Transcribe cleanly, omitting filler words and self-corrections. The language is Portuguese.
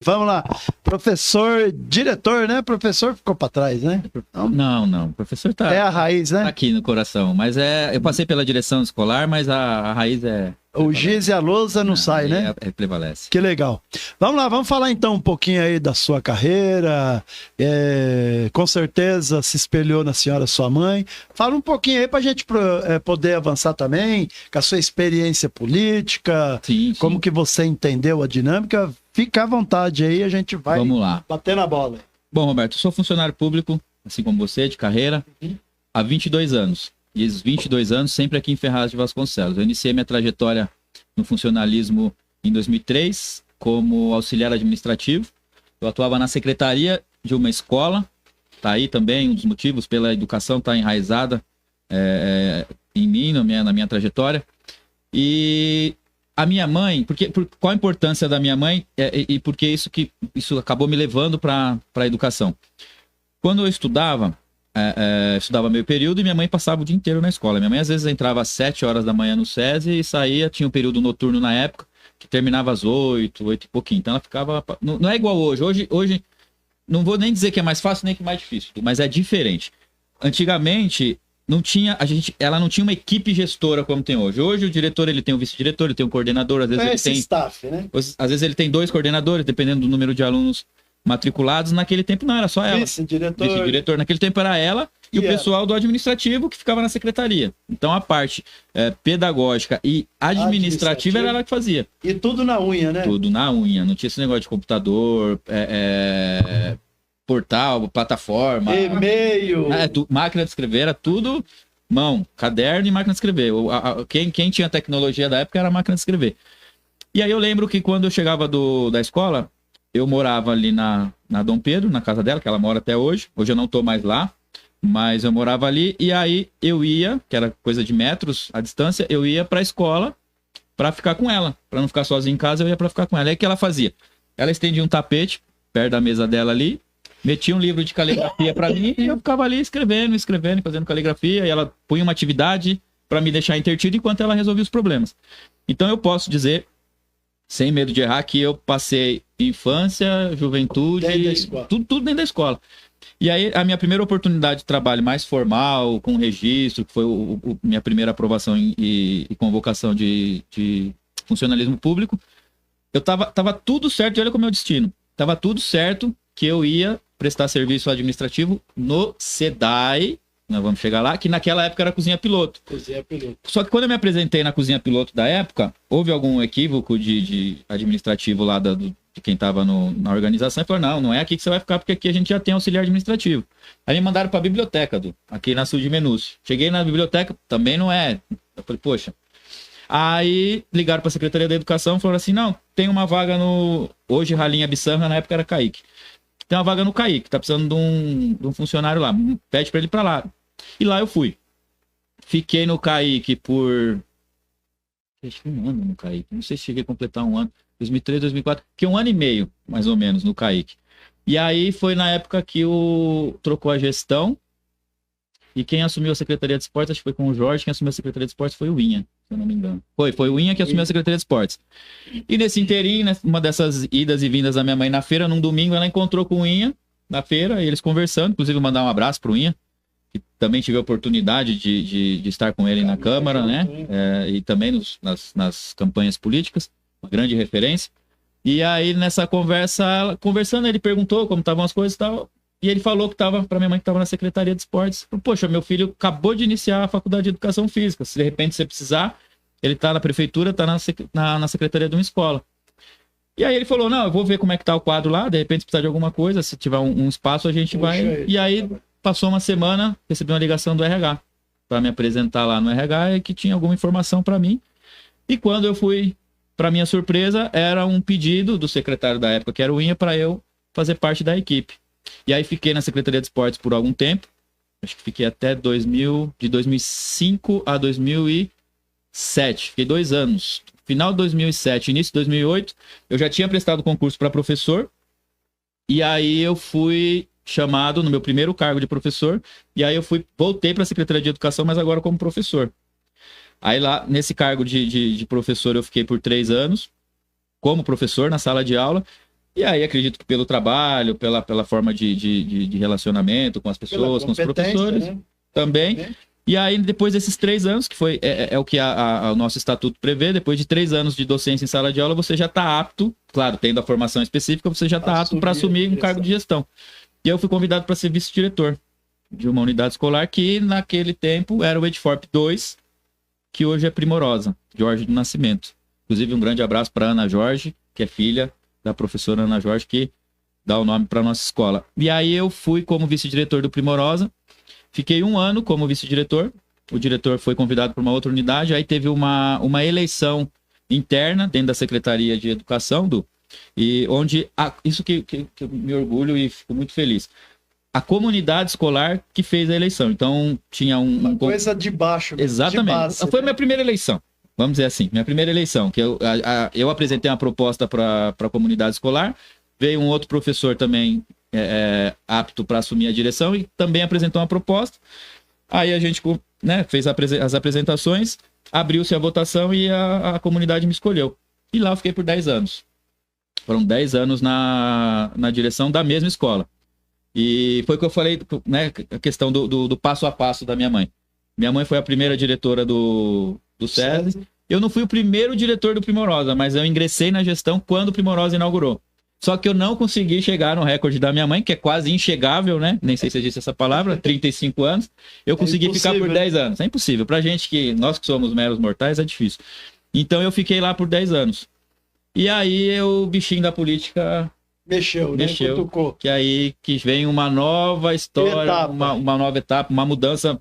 Vamos lá. Professor, diretor, né? Professor ficou para trás, né? Não. O professor tá, é a raiz, né? Tá aqui no coração. Mas eu passei pela direção escolar, mas a raiz é... O giz e a lousa não sai, né? Prevalece. Que legal. Vamos lá, vamos falar então um pouquinho aí da sua carreira. Com certeza se espelhou na senhora, sua mãe. Fala um pouquinho aí pra gente poder avançar também, com a sua experiência política, sim. Como que você entendeu a dinâmica. Fica à vontade aí, a gente vai bater na bola. Bom, Roberto, eu sou funcionário público, assim como você, de carreira, há 22 anos. E esses 22 anos sempre aqui em Ferraz de Vasconcelos. Eu iniciei minha trajetória no funcionalismo em 2003 como auxiliar administrativo. Eu atuava na secretaria de uma escola. Tá aí também um dos motivos pela educação estar enraizada em mim, na minha trajetória. E a minha mãe, qual a importância da minha mãe e por que isso acabou me levando para a educação? Quando eu estudava meio período e minha mãe passava o dia inteiro na escola. Minha mãe às vezes entrava às 7 horas da manhã no SESI e saía, tinha um período noturno na época, que terminava às 8 e pouquinho. Então ela ficava... Não é igual hoje. Hoje, não vou nem dizer que é mais fácil nem que é mais difícil, mas é diferente. Antigamente, ela não tinha uma equipe gestora como tem hoje. Hoje o diretor ele tem um vice-diretor, ele tem um coordenador, às vezes ele tem... staff, né? Às vezes ele tem 2 coordenadores, dependendo do número de alunos matriculados. Naquele tempo não era só ela. Vice-diretor. Naquele tempo era ela e o pessoal do administrativo que ficava na secretaria. Então a parte pedagógica e administrativa era ela que fazia. E tudo na unha, né? Tudo na unha. Não tinha esse negócio de computador, portal, plataforma, e-mail, máquina de escrever, era tudo mão, caderno e máquina de escrever. Quem tinha tecnologia da época era a máquina de escrever. E aí eu lembro que quando eu chegava da escola, eu morava ali na Dom Pedro, na casa dela, que ela mora até hoje. Hoje eu não tô mais lá, mas eu morava ali. E aí eu ia, que era coisa de metros a distância, eu ia pra escola pra ficar com ela. Pra não ficar sozinho em casa, eu ia pra ficar com ela. E aí o que ela fazia? Ela estendia um tapete perto da mesa dela ali, metia um livro de caligrafia pra mim e eu ficava ali escrevendo, fazendo caligrafia. E ela punha uma atividade pra me deixar intertido enquanto ela resolvia os problemas. Então eu posso dizer, sem medo de errar, que eu passei infância, juventude, tudo dentro da escola. E aí a minha primeira oportunidade de trabalho mais formal, com registro, que foi minha primeira aprovação e convocação de funcionalismo público, eu tava tudo certo, e olha como é o destino. Tava tudo certo que eu ia prestar serviço administrativo no SEDAI, nós vamos chegar lá, que naquela época era cozinha piloto. Só que quando eu me apresentei na cozinha piloto da época, houve algum equívoco de administrativo lá de quem estava na organização e falou, não é aqui que você vai ficar, porque aqui a gente já tem auxiliar administrativo. Aí me mandaram para a biblioteca, aqui na Sul de Menúcio. Cheguei na biblioteca, também não é. Eu falei, poxa. Aí ligaram para a Secretaria da Educação e falaram assim, não, tem uma vaga hoje Ralinha Abissamra, na época era Kaique. Tem uma vaga no Kaique, tá precisando de um funcionário lá. Pede para ele ir para lá. E lá eu fui. Fiquei no Kaique por... Acho que um ano no Kaique. Não sei se cheguei a completar um ano. 2003, 2004. Fiquei 1 ano e meio, mais ou menos, no Kaique. E aí foi na época que trocou a gestão. E quem assumiu a Secretaria de Esportes, acho que foi com o Jorge. Quem assumiu a Secretaria de Esportes foi o Inha, se eu não me engano. Foi o Inha que assumiu a Secretaria de Esportes. E nesse inteirinho, uma dessas idas e vindas da minha mãe na feira, num domingo, ela encontrou com o Inha na feira, e eles conversando. Inclusive, mandar um abraço pro Inha, que também tive a oportunidade de estar com ele na Câmara, né? E também nas campanhas políticas, uma grande referência. E aí, nessa conversando, ele perguntou como estavam as coisas e tal. E ele falou que estava, para minha mãe, que estava na Secretaria de Esportes. Poxa, meu filho acabou de iniciar a Faculdade de Educação Física. Se de repente você precisar, ele está na prefeitura, está na Secretaria de uma escola. E aí ele falou, não, eu vou ver como é que tá o quadro lá, de repente se precisar de alguma coisa, se tiver um espaço, a gente vai... E aí passou uma semana, recebi uma ligação do RH para me apresentar lá no RH e que tinha alguma informação para mim. E quando eu fui, para minha surpresa, era um pedido do secretário da época, que era o Inha, para eu fazer parte da equipe. E aí fiquei na Secretaria de Esportes por algum tempo, acho que fiquei até de 2005 a 2007, fiquei 2 anos. Final de 2007, início de 2008, eu já tinha prestado concurso para professor, e aí eu fui chamado no meu primeiro cargo de professor, e aí eu voltei para a Secretaria de Educação, mas agora como professor. Aí lá, nesse cargo de professor, eu fiquei por 3 anos, como professor na sala de aula, E aí acredito que pelo trabalho, pela forma de relacionamento com as pessoas, com os professores, né? também. E aí, depois desses 3 anos, que foi o que o nosso estatuto prevê, depois de 3 anos de docência em sala de aula, você já está apto, claro, tendo a formação específica, você já está apto para assumir um cargo de gestão. E eu fui convidado para ser vice-diretor de uma unidade escolar que, naquele tempo, era o Edforp 2, que hoje é Primorosa, Jorge do Nascimento. Inclusive, um grande abraço para Ana Jorge, que é filha da professora Ana Jorge, que dá o nome para nossa escola. E aí eu fui como vice-diretor do Primorosa. Fiquei 1 ano como vice-diretor, o diretor foi convidado para uma outra unidade, aí teve uma eleição interna dentro da Secretaria de Educação, e onde, isso que eu me orgulho e fico muito feliz, a comunidade escolar que fez a eleição, então tinha uma coisa de baixo. Exatamente, de base, foi minha primeira eleição, vamos dizer assim, minha primeira eleição, que eu apresentei uma proposta para a comunidade escolar, veio um outro professor também apto para assumir a direção e também apresentou uma proposta. Aí a gente, né, fez as apresentações, abriu-se a votação e a comunidade me escolheu. E lá eu fiquei por 10 anos. Foram 10 anos na direção da mesma escola. E foi o que eu falei, né, a questão do passo a passo da minha mãe. Minha mãe foi a primeira diretora do SESI. Eu não fui o primeiro diretor do Primorosa, mas eu ingressei na gestão quando o Primorosa inaugurou. Só que eu não consegui chegar no recorde da minha mãe, que é quase inchegável, né? Nem sei se existe essa palavra, 35 anos. Eu consegui ficar por 10 anos. É impossível. Pra gente nós que somos meros mortais, é difícil. Então eu fiquei lá por 10 anos. E aí o bichinho da política mexeu. Né? Que aí que vem uma nova história, uma nova etapa, uma mudança